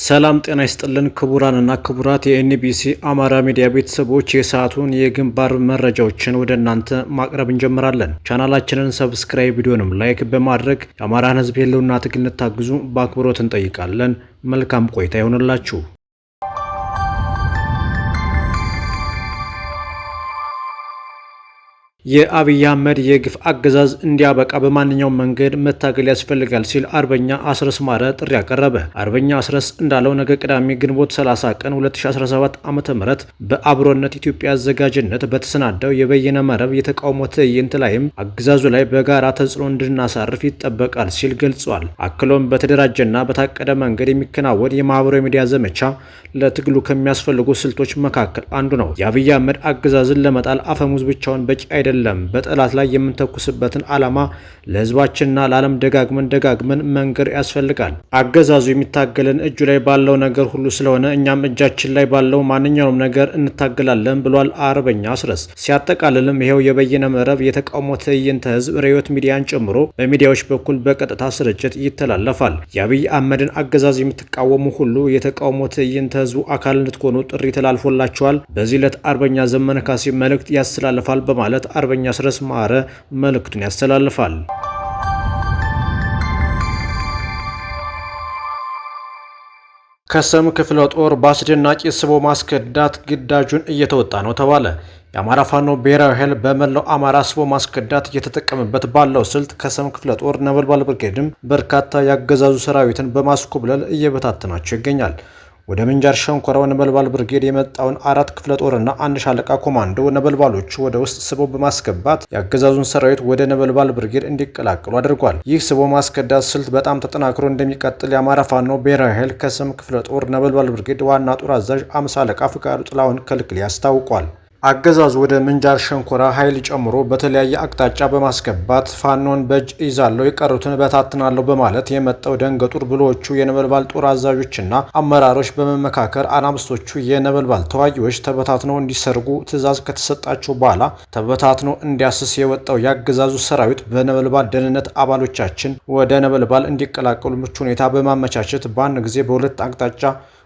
ሰላም ጤና ይስጥልን ክቡራንና ክቡራት የኤንቢሲ አማራ ሚዲያ ቤተሰቦች የሰዓቱን የግንባር መረጃዎችን ወደ እናንተ ማቅረብ እንጀምራለን። ቻናላችንን ሰብስክራይብ፣ ቪዲዮንም ላይክ በማድረግ የአማራን ሕዝብ የህልውና ትግል እንድታግዙ በአክብሮት እንጠይቃለን። መልካም ቆይታ ይሆንላችሁ። የአብይ አህመድ የግፍ አገዛዝ እንዲያበቃ በማንኛውም መንገድ መታገል ያስፈልጋል ሲል አርበኛ አስረስ ማረ ጥሪ አቀረበ። አርበኛ አስረስ እንዳለው ነገ ቅዳሜ ግንቦት 30 ቀን 2017 ዓ.ም በአብሮነት ኢትዮጵያ አዘጋጅነት በተሰናዳው የበየነ መረብ የተቃውሞ ትዕይንት ላይም አገዛዙ ላይ በጋራ ተጽዕኖ እንድናሳርፍ ይጠበቃል ሲል ገልጿል። አክሎም በተደራጀና በታቀደ መንገድ የሚከናወን የማህበራዊ ሚዲያ ዘመቻ ለትግሉ ከሚያስፈልጉ ስልቶች መካከል አንዱ ነው። የአብይ አህመድ አገዛዝን ለመጣል አፈሙዝ ብቻውን በቂ አይደለም። በጠላት ላይ የምንተኩስበትን ዓላማ ለህዝባችንና ለዓለም ደጋግመን መንገር ያስፈልጋል። አገዛዙ የሚታገለን እጁ ላይ ባለው ነገር ሁሉ ስለሆነ እኛም እጃችን ላይ ባለው ማንኛውም ነገር እንታገላለን ብሏል አርበኛ አስረስ። ሲያጠቃልልም ይሄው የበየነ መረብ የተቃውሞ ትዕይንተ ህዝብ ሬዮት ሚዲያን ጨምሮ በሚዲያዎች በኩል በቀጥታ ስርጭት ይተላለፋል። የአብይ አህመድን አገዛዝ የምትቃወሙ ሁሉ የተቃውሞ ትዕይንተ ህዝቡ አካል እንድትሆኑ ጥሪ ተላልፎላቸዋል። በዚህ ዕለት አርበኛ ዘመነ ካሴ መልእክት ያስተላልፋል በማለት አርበኛ አስረስ ማረ መልእክቱን ያስተላልፋል። ከሰም ክፍለ ጦር በአስደናቂ ስቦ ማስከዳት ግዳጁን እየተወጣ ነው ተባለ። የአማራ ፋኖ ብሔራዊ ኃይል በመላው አማራ ስቦ ማስከዳት እየተጠቀመበት ባለው ስልት ከሰም ክፍለ ጦር ነበልባል ብርጌድም በርካታ ያገዛዙ ሰራዊትን በማስኮብለል እየበታተናቸው ይገኛል። ወደ ምንጃር ሸንኮራው ነበልባል ብርጌድ የመጣውን 4 ክፍለ ጦርና 1 ሻለቃ ኮማንዶ ነበልባሎቹ ወደ ውስጥ ስቦ በማስገባት ያገዛዙን ሰራዊት ወደ ነበልባል ብርጌድ እንዲቀላቀሉ አድርጓል። ይህ ስቦ ማስከዳት ስልት በጣም ተጠናክሮ እንደሚቀጥል የአማራ ፋኖ ብሔራዊ ኃይል ከሰም ክፍለ ጦር ነበልባል ብርጌድ ዋና ጦር አዛዥ 50 ሻለቃ ፍቃዱ ጥላሁን ከልክል ያስታውቋል። አገዛዙ ወደ ምንጃር ሸንኮራ ኃይል ጨምሮ በተለያየ አቅጣጫ በማስገባት ፋኖን በእጅ ይዛለው የቀሩትን በታትናለው በማለት የመጣው ደንገጡር ብሎቹ የነበልባል ጦር አዛዦችና አመራሮች በመመካከር አናብስቶቹ የነበልባል ተዋጊዎች ተበታትነው እንዲሰርጉ ትዕዛዝ ከተሰጣቸው በኋላ ተበታትኖ እንዲያስስ የወጣው የአገዛዙ ሰራዊት በነበልባል ደህንነት አባሎቻችን ወደ ነበልባል እንዲቀላቀሉ ምቹ ሁኔታ በማመቻቸት በአንድ ጊዜ በሁለት አቅጣጫ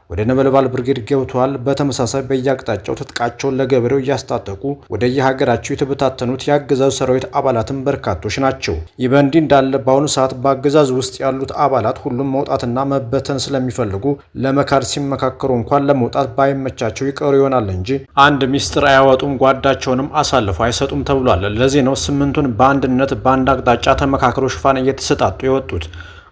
ወደ ነበልባል ብርጌድ ገብተዋል። በተመሳሳይ በየአቅጣጫው ትጥቃቸውን ለገበሬው እያስታጠቁ ወደ የሀገራቸው የተበታተኑት የአገዛዙ ሰራዊት አባላትም በርካቶች ናቸው። ይህ በእንዲህ እንዳለ በአሁኑ ሰዓት በአገዛዙ ውስጥ ያሉት አባላት ሁሉም መውጣትና መበተን ስለሚፈልጉ ለመካድ ሲመካከሩ እንኳን ለመውጣት ባይመቻቸው ይቀሩ ይሆናል እንጂ አንድ ሚስጥር አያወጡም፣ ጓዳቸውንም አሳልፈው አይሰጡም ተብሏል። ለዚህ ነው 8ቱን በአንድነት በአንድ አቅጣጫ ተመካክረው ሽፋን እየተሰጣጡ የወጡት።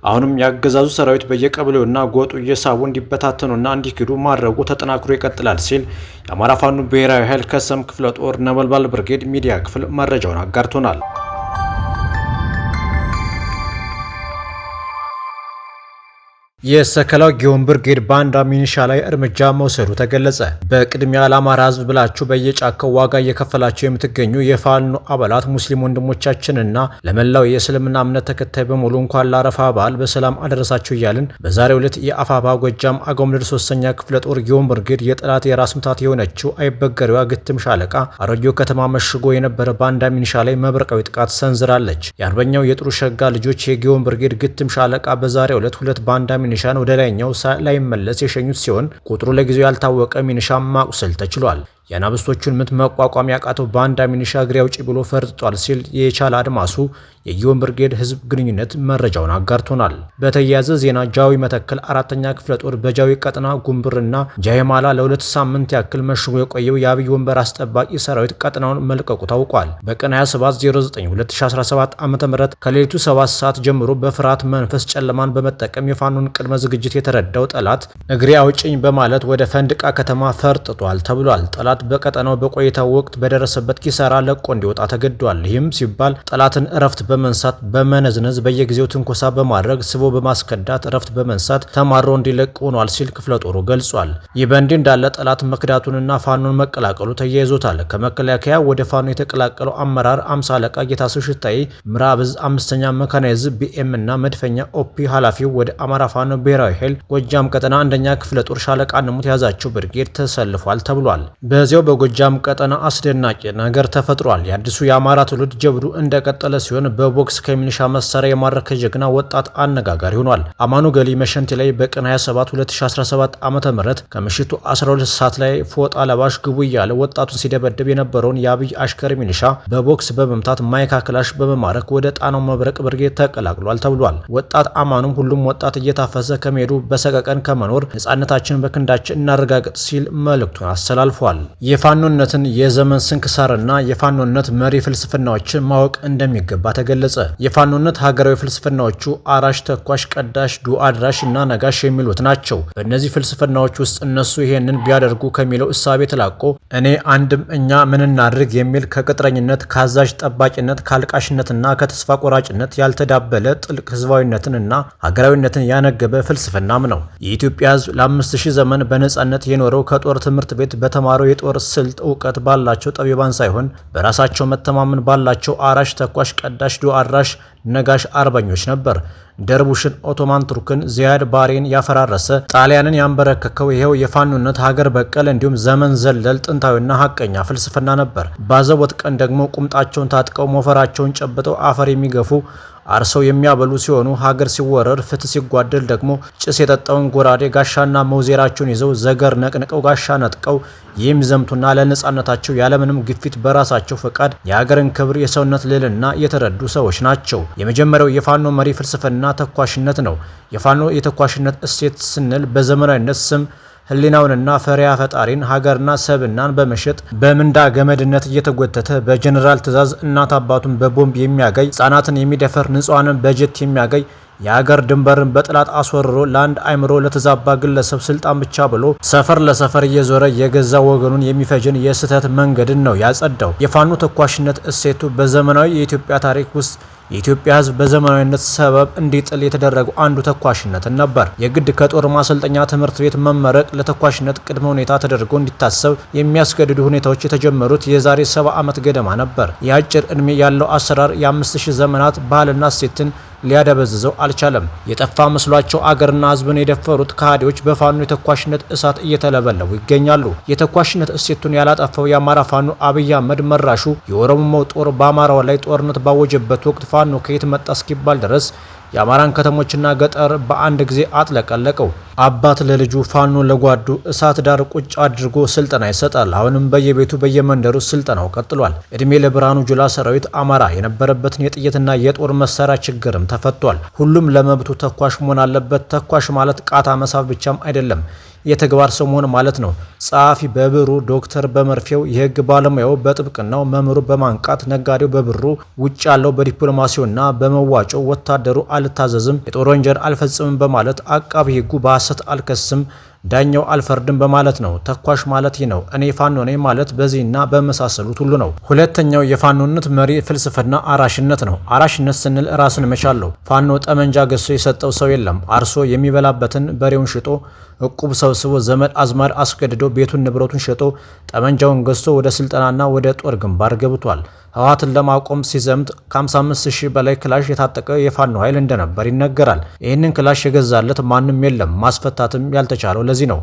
አሁንም ያገዛዙ ሰራዊት በየቀበሌውና ጎጡ እየሳቡ እንዲበታተኑና እንዲክዱ ማድረጉ ተጠናክሮ ይቀጥላል ሲል የአማራ ፋኖ ብሔራዊ ኃይል ከሰም ክፍለ ጦር ነበልባል ብርጌድ ሚዲያ ክፍል መረጃውን አጋርቶናል። የሰከላው ጊዮን ብርጌድ ባንዳ ሚኒሻ ላይ እርምጃ መውሰዱ ተገለጸ። በቅድሚያ ለአማራ ሕዝብ ብላችሁ በየጫካው ዋጋ እየከፈላችሁ የምትገኙ የፋኖ አባላት ሙስሊም ወንድሞቻችንና ለመላው የእስልምና እምነት ተከታይ በሙሉ እንኳን ለአረፋ በዓል በሰላም አደረሳችሁ እያልን በዛሬው ዕለት የአፋባ ጎጃም አገው ምድር 3ኛ ክፍለ ጦር ጊዮን ብርጌድ የጠላት የራስ ምታት የሆነችው አይበገሬዋ ግትም ሻለቃ አሮጌው ከተማ መሽጎ የነበረ ባንዳ ሚኒሻ ላይ መብረቃዊ ጥቃት ሰንዝራለች። የአርበኛው የጥሩ ሸጋ ልጆች የጊዮን ብርጌድ ግትም ሻለቃ በዛሬው ዕለት 2 ባንዳ ሚኒሻን ወደ ላይኛው ላይመለስ የሸኙት ሲሆን ቁጥሩ ለጊዜው ያልታወቀ ሚኒሻ ማቁሰል ተችሏል። የአናብስቶቹን ምት መቋቋም ያቃተው ባንዳ ሚኒሻ እግሬ አውጪ ብሎ ፈርጥጧል ሲል የቻለ አድማሱ የጊዮን ብርጌድ ህዝብ ግንኙነት መረጃውን አጋርቶናል። በተያያዘ ዜና ጃዊ መተከል 4ኛ ክፍለ ጦር በጃዊ ቀጠና ጉምብርና ጃይማላ ለ2 ሳምንት ያክል መሽጎ የቆየው የአብይ ወንበር አስጠባቂ ሰራዊት ቀጠናውን መልቀቁ ታውቋል። በቀን 27/09/2017 ዓ.ም ከሌሊቱ 7 ሰዓት ጀምሮ በፍርሃት መንፈስ ጨለማን በመጠቀም የፋኖን ቅድመ ዝግጅት የተረዳው ጠላት እግሬ አውጭኝ በማለት ወደ ፈንድቃ ከተማ ፈርጥጧል ተብሏል። ጠላት በቀጠናው በቆይታው ወቅት በደረሰበት ኪሳራ ለቆ እንዲወጣ ተገዷል። ይህም ሲባል ጠላትን እረፍት በመንሳት በመነዝነዝ በየጊዜው ትንኮሳ በማድረግ ስቦ በማስከዳት እረፍት በመንሳት ተማሮ እንዲለቅ ሆኗል ሲል ክፍለ ጦሩ ገልጿል። ይህ በእንዲህ እንዳለ ጠላት መክዳቱንና ፋኖን መቀላቀሉ ተያይዞታል። ከመከላከያ ወደ ፋኖ የተቀላቀለው አመራር 50 አለቃ ጌታሰው ሽታይ ምዕራብ ዕዝ 5ኛ መካናይዝድ ቢኤም እና መድፈኛ ኦፒ ኃላፊው ወደ አማራ ፋኖ ብሔራዊ ኃይል ጎጃም ቀጠና 1ኛ ክፍለ ጦር ሻለቃ ንሙት ያዛቸው ብርጌድ ተሰልፏል ተብሏል። በዚያው በጎጃም ቀጠና አስደናቂ ነገር ተፈጥሯል። የአዲሱ የአማራ ትውልድ ጀብዱ እንደቀጠለ ሲሆን በቦክስ ከሚሊሻ መሳሪያ የማረከ ጀግና ወጣት አነጋጋሪ ሆኗል። አማኑ ገሊ መሸንቲ ላይ በቀን 27 2017 ዓ.ም ከምሽቱ 12 ሰዓት ላይ ፎጣ ለባሽ ግቡ እያለ ወጣቱን ሲደበድብ የነበረውን የአብይ አሽከር ሚሊሻ በቦክስ በመምታት ማይካ ክላሽ በመማረክ ወደ ጣናው መብረቅ ብርጌድ ተቀላቅሏል ተብሏል። ወጣት አማኑም ሁሉም ወጣት እየታፈሰ ከመሄዱ በሰቀቀን ከመኖር ነጻነታችን በክንዳችን እናረጋግጥ ሲል መልእክቱን አስተላልፏል። የፋኖነትን የዘመን ስንክሳርና የፋኖነት መሪ ፍልስፍናዎችን ማወቅ እንደሚገባ ተገለጸ። የፋኖነት ሀገራዊ ፍልስፍናዎቹ አራሽ፣ ተኳሽ፣ ቀዳሽ፣ ዱ አድራሽ እና ነጋሽ የሚሉት ናቸው። በእነዚህ ፍልስፍናዎች ውስጥ እነሱ ይሄንን ቢያደርጉ ከሚለው እሳቤ ተላቆ እኔ አንድም እኛ ምን እናድርግ የሚል ከቅጥረኝነት፣ ከአዛዥ ጠባቂነት፣ ከአልቃሽነትና ከተስፋ ቆራጭነት ያልተዳበለ ጥልቅ ህዝባዊነትን እና ሀገራዊነትን ያነገበ ፍልስፍናም ነው። የኢትዮጵያ ህዝብ ለ5000 ዘመን በነጻነት የኖረው ከጦር ትምህርት ቤት በተማረው የጦር ስልት እውቀት ባላቸው ጠቢባን ሳይሆን በራሳቸው መተማመን ባላቸው አራሽ፣ ተኳሽ፣ ቀዳሽ፣ ዱ አድራሽ፣ ነጋሽ አርበኞች ነበር። ደርቡሽን፣ ኦቶማን ቱርክን፣ ዚያድ ባሬን ያፈራረሰ ጣሊያንን ያንበረከከው ይሄው የፋኖነት ሀገር በቀል እንዲሁም ዘመን ዘለል ጥንታዊና ሀቀኛ ፍልስፍና ነበር። ባዘቦት ቀን ደግሞ ቁምጣቸውን ታጥቀው ሞፈራቸውን ጨብጠው አፈር የሚገፉ አርሰው የሚያበሉ ሲሆኑ ሀገር ሲወረር ፍትህ ሲጓደል ደግሞ ጭስ የጠጣውን ጎራዴ ጋሻና መውዜራቸውን ይዘው ዘገር ነቅንቀው ጋሻ ነጥቀው የሚዘምቱና ለነጻነታቸው ያለምንም ግፊት በራሳቸው ፈቃድ የሀገርን ክብር የሰውነት ልዕልና የተረዱ ሰዎች ናቸው። የመጀመሪያው የፋኖ መሪ ፍልስፍና ተኳሽነት ነው። የፋኖ የተኳሽነት እሴት ስንል በዘመናዊነት ስም ህሊናውንና ፈሪያ ፈጣሪን ሀገርና ሰብናን በመሸጥ በምንዳ ገመድነት እየተጎተተ በጀነራል ትዕዛዝ እናት አባቱን በቦምብ የሚያገኝ ህጻናትን የሚደፈር ንጹሃንን በጀት የሚያገኝ የሀገር ድንበርን በጥላት አስወርሮ ለአንድ አይምሮ ለተዛባ ግለሰብ ስልጣን ብቻ ብሎ ሰፈር ለሰፈር እየዞረ የገዛ ወገኑን የሚፈጅን የስህተት መንገድን ነው ያጸዳው። የፋኖ ተኳሽነት እሴቱ በዘመናዊ የኢትዮጵያ ታሪክ ውስጥ የኢትዮጵያ ህዝብ በዘመናዊነት ሰበብ እንዲጥል የተደረገው አንዱ ተኳሽነትን ነበር። የግድ ከጦር ማሰልጠኛ ትምህርት ቤት መመረቅ ለተኳሽነት ቅድመ ሁኔታ ተደርጎ እንዲታሰብ የሚያስገድዱ ሁኔታዎች የተጀመሩት የዛሬ 70 ዓመት ገደማ ነበር። የአጭር ዕድሜ ያለው አሰራር የ5000 ዘመናት ባህልና እሴትን ሊያደበዝዘው አልቻለም። የጠፋ መስሏቸው አገርና ህዝብን የደፈሩት ከሃዲዎች በፋኖ የተኳሽነት እሳት እየተለበለቡ ይገኛሉ። የተኳሽነት እሴቱን ያላጠፋው የአማራ ፋኖ አብይ አህመድ መራሹ የኦሮሞው ጦር በአማራው ላይ ጦርነት ባወጀበት ወቅት ፋኖ ከየት መጣ እስኪባል ድረስ የአማራን ከተሞችና ገጠር በአንድ ጊዜ አጥለቀለቀው። አባት ለልጁ ፋኖ ለጓዱ እሳት ዳር ቁጭ አድርጎ ስልጠና ይሰጣል። አሁንም በየቤቱ በየመንደሩ ስልጠናው ቀጥሏል። እድሜ ለብርሃኑ ጁላ ሰራዊት አማራ የነበረበትን የጥይትና የጦር መሳሪያ ችግርም ተፈቷል። ሁሉም ለመብቱ ተኳሽ መሆን አለበት። ተኳሽ ማለት ቃታ መሳብ ብቻም አይደለም፣ የተግባር ሰው መሆን ማለት ነው። ጸሐፊ በብሩ፣ ዶክተር በመርፌው፣ የህግ ባለሙያው በጥብቅናው፣ መምህሩ በማንቃት፣ ነጋዴው በብሩ፣ ውጭ ያለው በዲፕሎማሲውና በመዋጮው፣ ወታደሩ አልታዘዝም፣ የጦር ወንጀል አልፈጽምም በማለት አቃቢ ህጉ በሐሰት አልከስም፣ ዳኛው አልፈርድም በማለት ነው። ተኳሽ ማለት ይህ ነው። እኔ ፋኖ ነኝ ማለት በዚህና በመሳሰሉት ሁሉ ነው። ሁለተኛው የፋኖነት መሪ ፍልስፍና አራሽነት ነው። አራሽነት ስንል ራስን መቻል ነው። ፋኖ ጠመንጃ ገዝቶ የሰጠው ሰው የለም። አርሶ የሚበላበትን በሬውን ሽጦ እቁብ ሰብስቦ ዘመድ አዝማድ አስገድዶ ቤቱን ንብረቱን ሸጦ ጠመንጃውን ገዝቶ ወደ ስልጠናና ወደ ጦር ግንባር ገብቷል። ህወሓትን ለማቆም ሲዘምት ከ55000 በላይ ክላሽ የታጠቀ የፋኖ ኃይል እንደነበር ይነገራል። ይህንን ክላሽ የገዛለት ማንም የለም። ማስፈታትም ያልተቻለው ለዚህ ነው።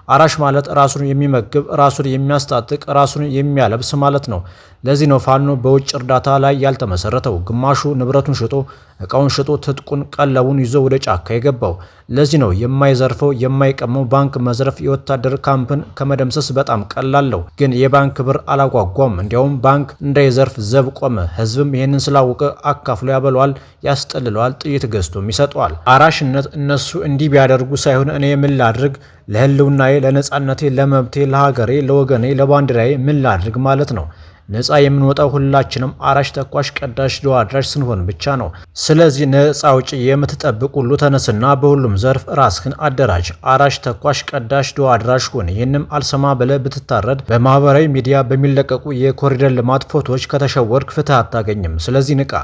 አራሽ ማለት ራሱን የሚመግብ፣ ራሱን የሚያስታጥቅ፣ ራሱን የሚያለብስ ማለት ነው። ለዚህ ነው ፋኖ በውጭ እርዳታ ላይ ያልተመሰረተው። ግማሹ ንብረቱን ሽጦ እቃውን ሽጦ ትጥቁን ቀለቡን ይዞ ወደ ጫካ የገባው። ለዚህ ነው የማይዘርፈው የማይቀመው። ባንክ መዝረፍ የወታደር ካምፕን ከመደምሰስ በጣም ቀላል ነው። ግን የባንክ ብር አላጓጓም። እንዲያውም ባንክ እንዳይዘርፍ ዘብ ቆመ። ህዝብም ይህንን ስላወቀ አካፍሎ ያበለዋል፣ ያስጠልለዋል፣ ጥይት ገዝቶም ይሰጠዋል። አራሽነት እነሱ እንዲህ ቢያደርጉ ሳይሆን እኔ ምን ላድርግ፣ ለህልውናዬ፣ ለነጻነቴ፣ ለመብቴ፣ ለሀገሬ፣ ለወገኔ፣ ለባንዲራዬ ምን ላድርግ ማለት ነው። ነጻ የምንወጣው ሁላችንም አራሽ፣ ተኳሽ፣ ቀዳሽ፣ ዱ አድራሽ ስንሆን ብቻ ነው። ስለዚህ ነጻ አውጪ የምትጠብቅ ሁሉ ተነስና በሁሉም ዘርፍ ራስህን አደራጅ። አራሽ፣ ተኳሽ፣ ቀዳሽ፣ ዱ አድራሽ ሁን። ይህንም አልሰማ ብለህ ብትታረድ በማህበራዊ ሚዲያ በሚለቀቁ የኮሪደር ልማት ፎቶዎች ከተሸወርክ ፍትህ አታገኝም። ስለዚህ ንቃ።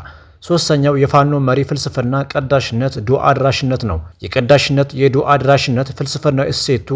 ሶስተኛው የፋኖ መሪ ፍልስፍና ቀዳሽነት ዱዓ አድራሽነት ነው። የቀዳሽነት የዱዓ አድራሽነት ፍልስፍናዊ እሴቱ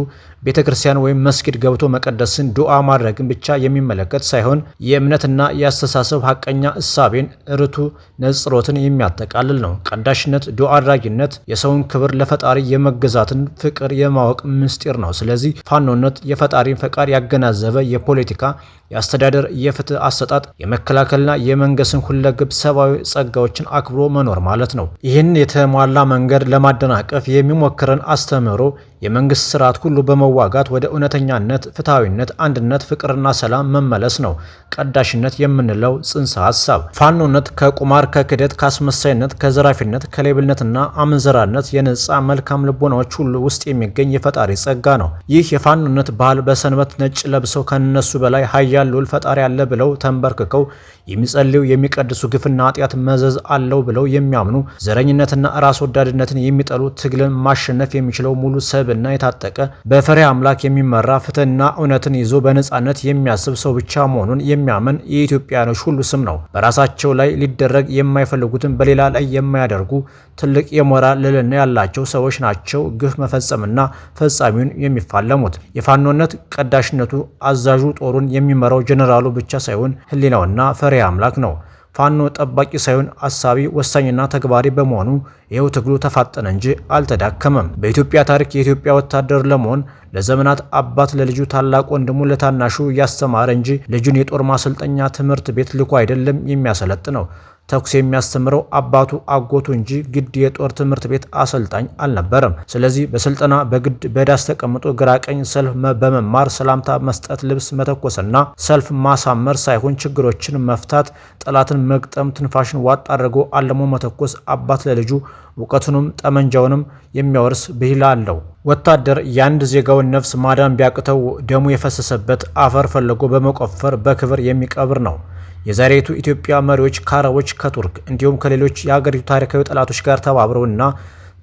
ቤተክርስቲያን ወይም መስጊድ ገብቶ መቀደስን ዱዓ ማድረግን ብቻ የሚመለከት ሳይሆን የእምነትና የአስተሳሰብ ሐቀኛ እሳቤን ርቱ ነጽሮትን የሚያጠቃልል ነው። ቀዳሽነት ዱዓ አድራጊነት የሰውን ክብር ለፈጣሪ የመገዛትን ፍቅር የማወቅ ምስጢር ነው። ስለዚህ ፋኖነት የፈጣሪን ፈቃድ ያገናዘበ የፖለቲካ፣ የአስተዳደር፣ የፍትህ አሰጣጥ፣ የመከላከልና የመንግስትን ሁለገብ ሰብአዊ ጸጋዎችን አክብሮ መኖር ማለት ነው። ይህን የተሟላ መንገድ ለማደናቀፍ የሚሞክረን አስተምህሮ የመንግስት ስርዓት ሁሉ በመዋጋት ወደ እውነተኛነት፣ ፍትሐዊነት፣ አንድነት፣ ፍቅርና ሰላም መመለስ ነው ቀዳሽነት የምንለው ጽንሰ ሐሳብ። ፋኖነት ከቁማር፣ ከክደት፣ ከአስመሳይነት፣ ከዘራፊነት፣ ከሌብነትና አመንዘራነት የነጻ መልካም ልቦናዎች ሁሉ ውስጥ የሚገኝ የፈጣሪ ጸጋ ነው። ይህ የፋኖነት ባህል በሰንበት ነጭ ለብሰው ከነሱ በላይ ኃያል ልዑል ፈጣሪ አለ ብለው ተንበርክከው የሚጸልዩ የሚቀድሱ፣ ግፍና ኃጢአት መዘዝ አለው ብለው የሚያምኑ፣ ዘረኝነትና ራስ ወዳድነትን የሚጠሉ፣ ትግልን ማሸነፍ የሚችለው ሙሉ ሰብዕና የታጠቀ በፈሪሃ አምላክ የሚመራ ፍትህና እውነትን ይዞ በነጻነት የሚያስብ ሰው ብቻ መሆኑን የሚያምን የኢትዮጵያኖች ሁሉ ስም ነው። በራሳቸው ላይ ሊደረግ የማይፈልጉትን በሌላ ላይ የማያደርጉ ትልቅ የሞራል ልዕልና ያላቸው ሰዎች ናቸው ግፍ መፈጸምና ፈጻሚውን የሚፋለሙት። የፋኖነት ቀዳሽነቱ አዛዡ ጦሩን የሚመራው ጀነራሉ ብቻ ሳይሆን ህሊናውና ፈሪሃ አምላክ ነው። ፋኖ ጠባቂ ሳይሆን አሳቢ፣ ወሳኝና ተግባሪ በመሆኑ ይኸው ትግሉ ተፋጠነ እንጂ አልተዳከመም። በኢትዮጵያ ታሪክ የኢትዮጵያ ወታደር ለመሆን ለዘመናት አባት ለልጁ፣ ታላቅ ወንድሙ ለታናሹ እያስተማረ እንጂ ልጁን የጦር ማሰልጠኛ ትምህርት ቤት ልኮ አይደለም የሚያሰለጥነው። ተኩስ የሚያስተምረው አባቱ አጎቱ እንጂ ግድ የጦር ትምህርት ቤት አሰልጣኝ አልነበረም። ስለዚህ በስልጠና በግድ በዳስ ተቀምጦ ግራቀኝ ሰልፍ በመማር ሰላምታ መስጠት፣ ልብስ መተኮስና ሰልፍ ማሳመር ሳይሆን ችግሮችን መፍታት፣ ጠላትን መግጠም፣ ትንፋሽን ዋጥ አድርጎ አለሞ መተኮስ አባት ለልጁ እውቀቱንም ጠመንጃውንም የሚያወርስ ብሂል አለው። ወታደር የአንድ ዜጋውን ነፍስ ማዳን ቢያቅተው ደሙ የፈሰሰበት አፈር ፈልጎ በመቆፈር በክብር የሚቀብር ነው። የዛሬቱ ኢትዮጵያ መሪዎች ከአረቦች፣ ከቱርክ እንዲሁም ከሌሎች የሀገሪቱ ታሪካዊ ጠላቶች ጋር ተባብረውና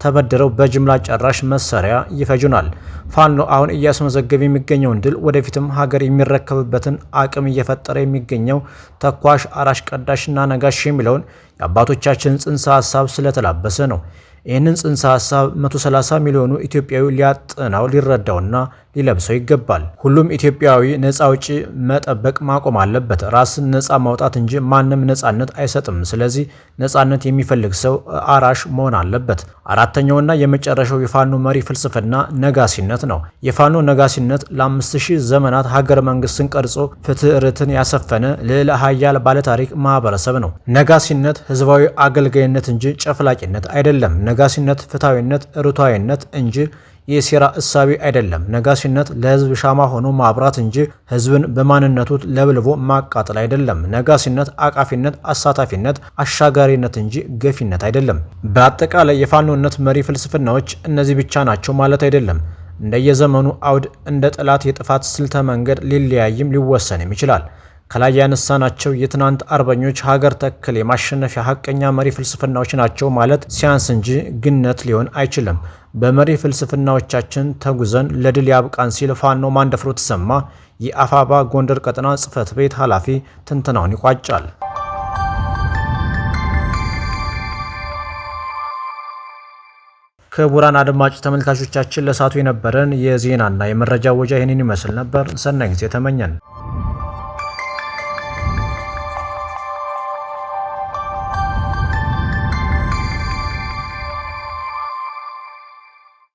ተበድረው በጅምላ ጨራሽ መሳሪያ ይፈጁናል። ፋኖ አሁን እያስመዘገበ የሚገኘውን ድል ወደፊትም ሀገር የሚረከብበትን አቅም እየፈጠረ የሚገኘው ተኳሽ፣ አራሽ፣ ቀዳሽና ነጋሽ የሚለውን የአባቶቻችን ጽንሰ ሐሳብ ስለተላበሰ ነው። ይህንን ጽንሰ ሐሳብ 130 ሚሊዮኑ ኢትዮጵያዊ ሊያጥናው ሊረዳውና ሊለብሰው ይገባል። ሁሉም ኢትዮጵያዊ ነፃ አውጪ መጠበቅ ማቆም አለበት። ራስን ነፃ ማውጣት እንጂ ማንም ነፃነት አይሰጥም። ስለዚህ ነፃነት የሚፈልግ ሰው አራሽ መሆን አለበት። አራተኛውና የመጨረሻው የፋኖ መሪ ፍልስፍና ነጋሲነት ነው። የፋኖ ነጋሲነት ለ5000 ዘመናት ሀገረ መንግስትን ቀርጾ ፍትህ ርትን ያሰፈነ ልዕለ ኃያል ባለታሪክ ማህበረሰብ ነው። ነጋሲነት ህዝባዊ አገልጋይነት እንጂ ጨፍላቂነት አይደለም። ነጋሲነት ፍትሐዊነት፣ ርቱዓዊነት እንጂ የሴራ እሳቤ አይደለም። ነጋሲነት ለህዝብ ሻማ ሆኖ ማብራት እንጂ ህዝብን በማንነቱ ለብልቦ ማቃጠል አይደለም። ነጋሲነት አቃፊነት፣ አሳታፊነት፣ አሻጋሪነት እንጂ ገፊነት አይደለም። በአጠቃላይ የፋኖነት መሪ ፍልስፍናዎች እነዚህ ብቻ ናቸው ማለት አይደለም። እንደየዘመኑ አውድ እንደ ጠላት የጥፋት ስልተ መንገድ ሊለያይም ሊወሰንም ይችላል። ከላይ ያነሳናቸው የትናንት አርበኞች ሀገር ተክል የማሸነፊያ ሀቀኛ መሪ ፍልስፍናዎች ናቸው ማለት ሲያንስ እንጂ ግነት ሊሆን አይችልም። በመሪ ፍልስፍናዎቻችን ተጉዘን ለድል ያብቃን ሲል ፋኖ ማንደፍሮ ተሰማ የአፋባ ጎንደር ቀጠና ጽሕፈት ቤት ኃላፊ ትንተናውን ይቋጫል። ክቡራን አድማጭ ተመልካቾቻችን ለሰዓቱ የነበረን የዜናና የመረጃ ወጃ ይህንን ይመስል ነበር። ሰናይ ጊዜ ተመኘን።